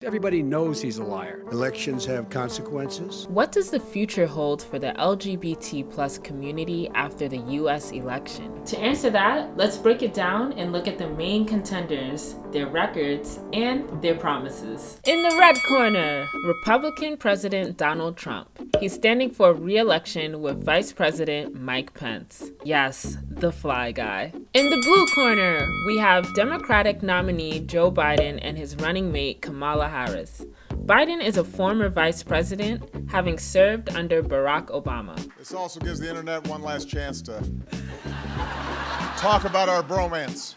Everybody knows he's a liar. Elections have consequences. What does the future hold for the LGBT plus community after the US election? To answer that, let's break it down and look at the main contenders, their records, and their promises. In the red corner, Republican President Donald Trump. He's standing for re-election with Vice President Mike Pence. Yes, the fly guy. In the blue corner, we have Democratic nominee Joe Biden and his running mate Kamala Harris. Biden is a former vice president, having served under Barack Obama. This also gives the internet one last chance to talk about our bromance.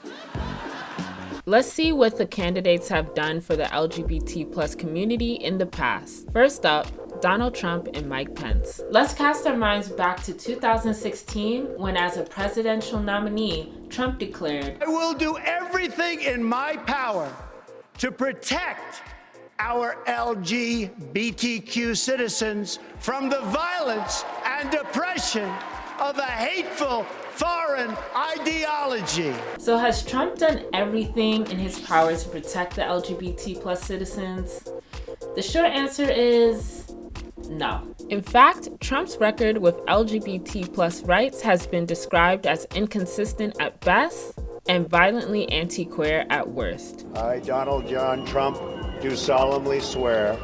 Let's see what the candidates have done for the LGBT plus community in the past. First up, Donald Trump and Mike Pence. Let's cast our minds back to 2016 when, as a presidential nominee, Trump declared, "I will do everything in my power to protect our LGBTQ citizens from the violence and oppression of a hateful foreign ideology." So has Trump done everything in his power to protect the LGBT plus citizens? The short answer is no. In fact, Trump's record with LGBT plus rights has been described as inconsistent at best and violently anti-queer at worst. I, Donald John Trump, do solemnly swear.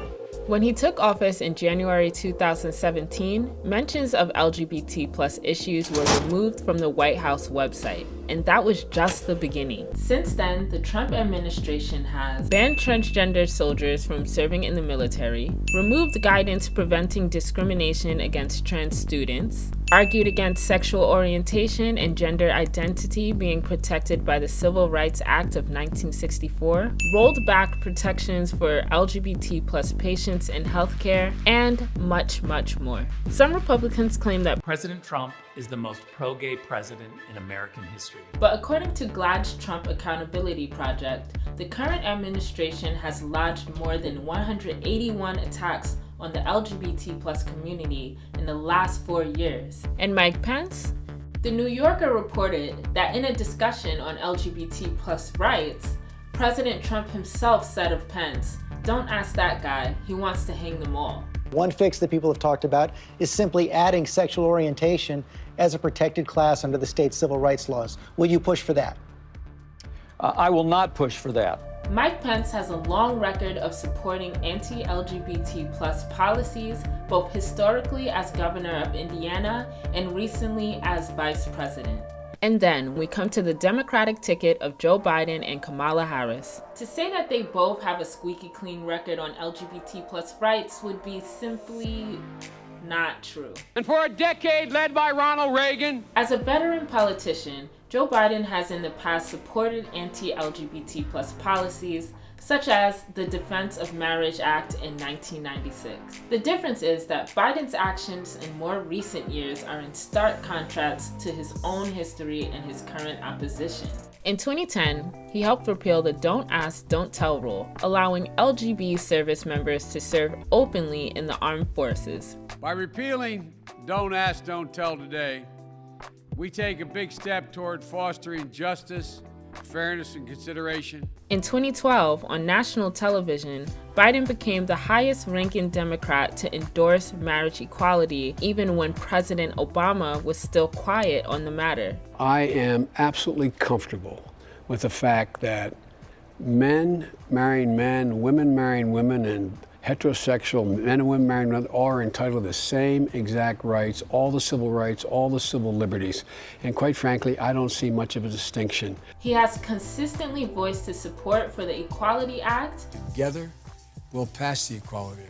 When he took office in January 2017, mentions of LGBT plus issues were removed from the White House website, and that was just the beginning. Since then, the Trump administration has banned transgender soldiers from serving in the military, removed guidance preventing discrimination against trans students, argued against sexual orientation and gender identity being protected by the Civil Rights Act of 1964, rolled back protections for LGBT plus patients in healthcare, and much, much more. Some Republicans claim that President Trump is the most pro-gay president in American history. But according to GLAAD's Trump Accountability Project, the current administration has lodged more than 181 attacks on the LGBT plus community in the last 4 years. And Mike Pence? The New Yorker reported that in a discussion on LGBT plus rights, President Trump himself said of Pence, "Don't ask that guy, he wants to hang them all." One fix that people have talked about is simply adding sexual orientation as a protected class under the state's civil rights laws. Will you push for that? I will not push for that. Mike Pence has a long record of supporting anti-LGBT plus policies, both historically as governor of Indiana and recently as vice president. And then we come to the Democratic ticket of Joe Biden and Kamala Harris. To say that they both have a squeaky clean record on LGBT plus rights would be simply not true. And for a decade led by Ronald Reagan. As a veteran politician, Joe Biden has in the past supported anti-LGBT plus policies, such as the Defense of Marriage Act in 1996. The difference is that Biden's actions in more recent years are in stark contrast to his own history and his current opposition. In 2010, he helped repeal the Don't Ask, Don't Tell rule, allowing LGB service members to serve openly in the armed forces. By repealing Don't Ask, Don't Tell today, we take a big step toward fostering justice, fairness, and consideration. In 2012, on national television, Biden became the highest-ranking Democrat to endorse marriage equality, even when President Obama was still quiet on the matter. I am absolutely comfortable with the fact that men marrying men, women marrying women, and heterosexual men and women marrying women all are entitled to the same exact rights, all the civil rights, all the civil liberties. And quite frankly, I don't see much of a distinction. He has consistently voiced his support for the Equality Act. Together, we'll pass the Equality Act.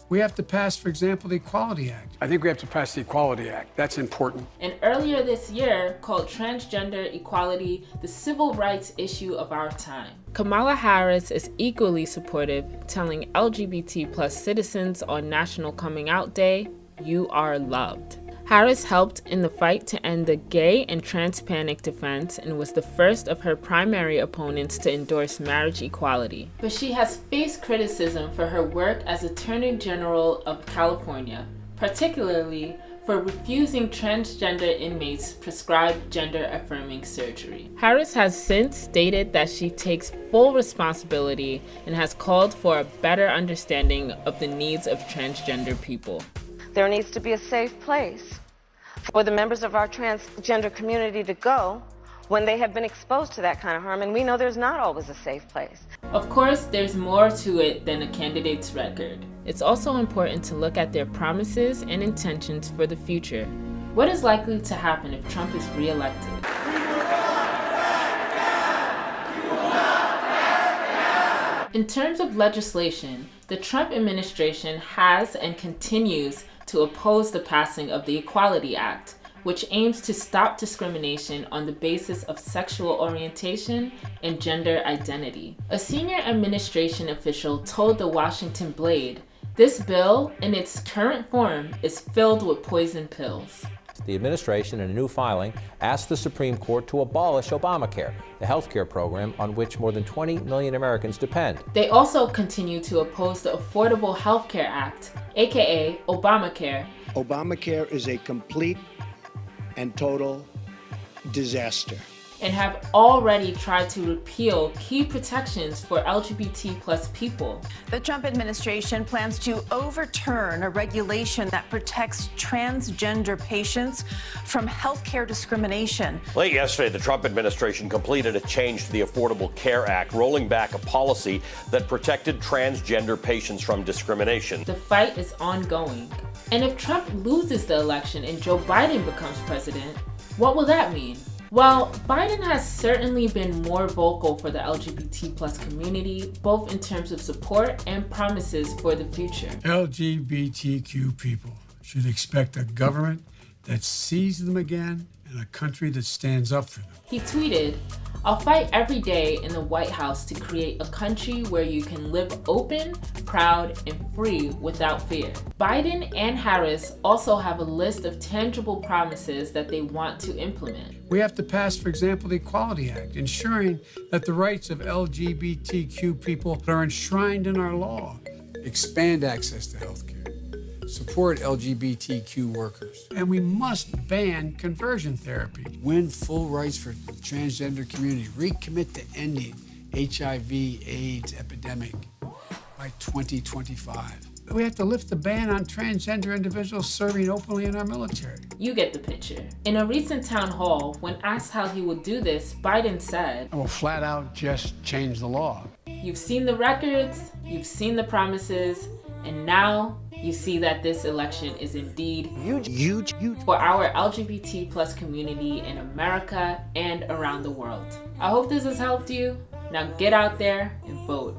We have to pass, for example, the Equality Act. I think we have to pass the Equality Act. That's important. And earlier this year, called transgender equality the civil rights issue of our time. Kamala Harris is equally supportive, telling LGBT plus citizens on National Coming Out Day, "You are loved." Harris helped in the fight to end the gay and trans panic defense and was the first of her primary opponents to endorse marriage equality. But she has faced criticism for her work as Attorney General of California, particularly for refusing transgender inmates prescribed gender-affirming surgery. Harris has since stated that she takes full responsibility and has called for a better understanding of the needs of transgender people. There needs to be a safe place for the members of our transgender community to go when they have been exposed to that kind of harm, and we know there's not always a safe place. Of course, there's more to it than a candidate's record. It's also important to look at their promises and intentions for the future. What is likely to happen if Trump is re-elected? In terms of legislation, the Trump administration has and continues to oppose the passing of the Equality Act, which aims to stop discrimination on the basis of sexual orientation and gender identity. A senior administration official told the Washington Blade, "This bill, in its current form, is filled with poison pills." The administration, in a new filing, asked the Supreme Court to abolish Obamacare, the health care program on which more than 20 million Americans depend. They also continue to oppose the Affordable Health Care Act, aka Obamacare. Obamacare is a complete and total disaster. And have already tried to repeal key protections for LGBT plus people. The Trump administration plans to overturn a regulation that protects transgender patients from healthcare discrimination. Late yesterday, the Trump administration completed a change to the Affordable Care Act, rolling back a policy that protected transgender patients from discrimination. The fight is ongoing. And if Trump loses the election and Joe Biden becomes president, what will that mean? Well, Biden has certainly been more vocal for the LGBT plus community, both in terms of support and promises for the future. LGBTQ people should expect a government that sees them again and a country that stands up for them. He tweeted, "I'll fight every day in the White House to create a country where you can live open, proud, and free without fear." Biden and Harris also have a list of tangible promises that they want to implement. We have to pass, for example, the Equality Act, ensuring that the rights of LGBTQ people are enshrined in our law. Expand access to health care. Support LGBTQ workers. And we must ban conversion therapy. Win full rights for the transgender community. Recommit to ending HIV/AIDS epidemic by 2025. We have to lift the ban on transgender individuals serving openly in our military. You get the picture. In a recent town hall, when asked how he would do this, Biden said, "I will flat out just change the law." You've seen the records, you've seen the promises, and now you see that this election is indeed huge for our LGBT plus community in America and around the world. I hope this has helped you. Now get out there and vote.